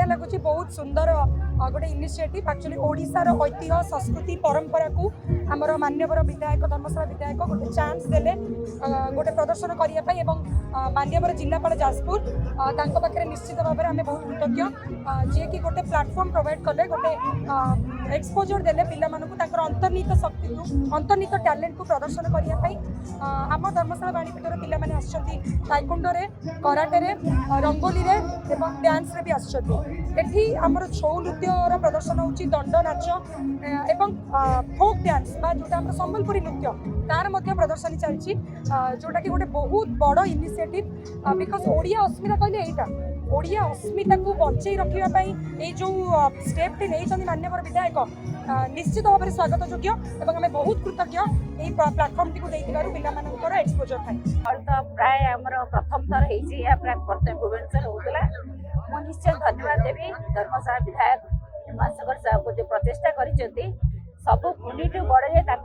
बढ़िया लगुच बहुत सुंदर गोटे इनिशिएटिव एक्चुअली ओडिशार ऐतिह्य संस्कृति परंपरा को आमर मान्यवर विधायक धर्मशाला विधायक गोटे चांस देले गोटे प्रदर्शन करने मान्यवर जिलापाल जाजपुर पाखे निश्चित भाव में आम बहुत कृतज्ञ जी कि गोटे प्लाटफर्म प्रोवाइड कले गोटे एक्सपोजर देले पिला अंतर्निहित शक्ति को अंतर्निहित टैलेंट को प्रदर्शन करने आम धर्मशाला बाणीपीठर पिलाने आइकुंडो कराटे रंगोली डांस भी आठी आमर छौ नृत्यर प्रदर्शन होची दंड नाच एवं फोक डांस जोटा संबलपुरी नृत्य तार मध्य प्रदर्शनी चलती जोटा कि गोटे बहुत बड़ इनिशिएटिव बिकज ओडिया अस्मिता कहले एटा ओडिया अस्मिता को बंचई रखापी जो स्टेप टी नहीं मान्यवर विधायक निश्चित भाव में स्वागत योग्य और आम बहुत कृतज्ञ यही प्लाटफर्म टी पिला एक्सपोजर था प्राय प्रथम थर प्रथम भुवनेश्वर होता मुझे निश्चय धन्यवाद देवी धर्मशाला विधायक मानसकर साहब को जो प्रचेषा कर सब पुंडू बड़े भर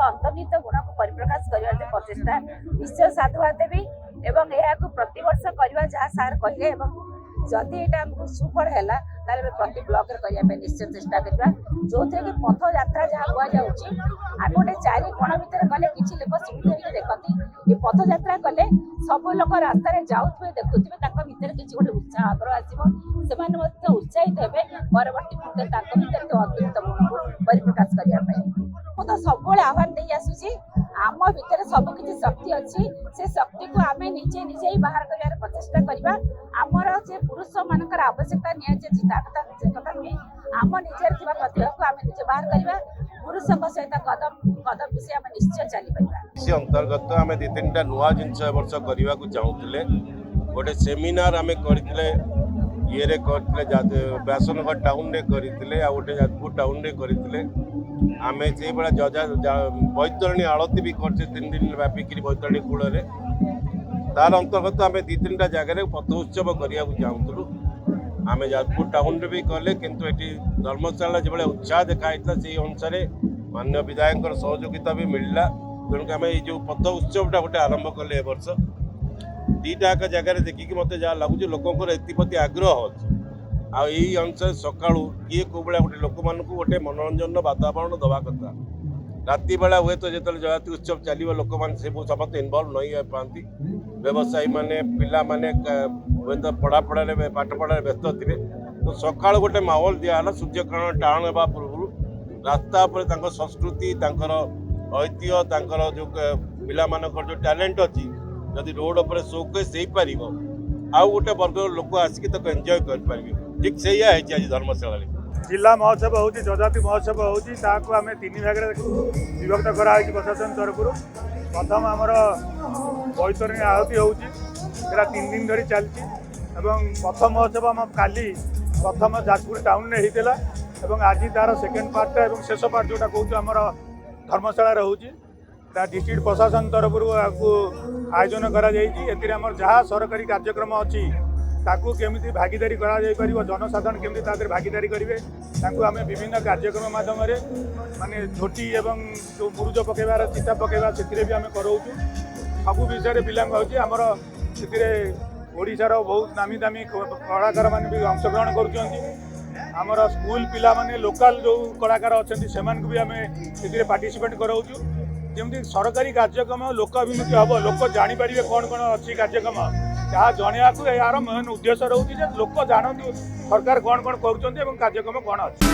अंतर्निहित गुण को परिप्रकाश करने जो प्रचेषा निश्चय साधुवाद देवी एवं यह प्रतिवर्ष करवा जहाँ सार कहे जदि यहाँ सुफल है प्रति ब्लक करने निश्चय चेष्टा करवा जो थे कि पथ यात्रा जहाँ कहुच्छी आम गोटे चारि कोण भितर गले किसी लोक सुविधा देखती ये पथ यात्रा कले सब लोग रास्तार जाऊे देखुवे भितर किसी गोटे उत्साह आग्रह आसो उत्साहित हे परवर्ती मुहूर्त अतिरिक्त गुण को परिप्रकाश करने मु तो सब आह्वान दे आसूसी आम भितर सबकि शक्ति अच्छी से शक्ति को आम निजे निजे ही बाहर कर प्रचेषा करवा आमर से पुरुष मानकर आवश्यकता निजी कथा नुहे आम निजे प्रतिभा को आम निजे बाहर करवा पुरुषों सहित कदम कदम विषय आम निश्चय चली अंतर्गत आम दि तीन टा नुआ जिनस वर्ष करने को चाहूले गोटे सेमिनार आम करते ये करते व्यासनगर टाउन रे करते गोटे जाजपुर टाउन रे करते आम से बैतरणी आलती भी कर 3 दिन व्यापिक बैतरणी कूल तार अंतर्गत आम दि तीन टा जगह पथ उत्सव करने को चाहूलु आम जाजपुर टाउन रे भी कले किंतु ये धर्मशाला जो उत्साह देखाई से अनुसार मान्य विधायक सहयोगिता भी मिलला तेणुक आम ये पथ उत्सवटा गोटे आरंभ कले ए वर्ष दीटा जगह देखिकी मत जहाँ लगुच लोकंर एप्रति आग्रह अच्छे आई अनुसार सका किए कौ भाया गोटे लोक मान गोटे मनोरंजन वातावरण दवा कथा राति बेला हुए तो जो जयंती उत्सव चलो लोक मैंने समस्त इनवल्व नहीं पाती व्यवसायी मैंने पिला माने हुए तो पढ़ापढ़े पाठपढ़ा व्यस्त थे तो सका गोटे माहौल दिहला सूर्यकिरण टाण होगा पूर्व रास्ता पर संस्कृति ऐतिह्य जो पिला जो टैलेंट अच्छी जदि रोड पर शोकेस हो पार आउ गोटे वर्ग लोक आसिक एंजॉय कर ठीक से आज धर्मशाला जिला महोत्सव हो जजाति महोत्सव होम 3 भाग विभक्त कराई प्रशासन तरफ प्रथम आमर बैतरणी आहुति होगा 3 दिन धरी चलती प्रथम महोत्सव आम काली प्रथम जाजपुर टाउन में होता आज तार सेकेंड पार्टा और शेष पार्ट जोटा कहूँ आमर धर्मशाला रोचे डिस्ट्रिक्ट प्रशासन तरफ आयोजन कर जहाँ सरकारी कार्यक्रम अच्छी ताकू केमिति भागीदारी करा जनसाधारण केमिति तादर भागीदारी करेंगे आम विभिन्न कार्यक्रम माध्यम माने झोटी एवं जो मुरुज पकेबार चिता पकेबा से भी आम कराऊँ सब विषय पिला आमर ओडिशार बहुत नामी दामी कलाकार मैंने भी अंशग्रहण कर स्कूल पिला माने लोकल जो कलाकार अच्छा से भी आम पार्टिसिपेट कराऊँ जमी सरकारी कार्यक्रम लोक अभिमुखी हम लोक जापर कौन कौन अच्छी कार्यक्रम जहाँ जनवा को यार मेन उद्देश्य रोचे लोक जानते सरकार कौन कौन कर कार्यक्रम कौन अच्छी।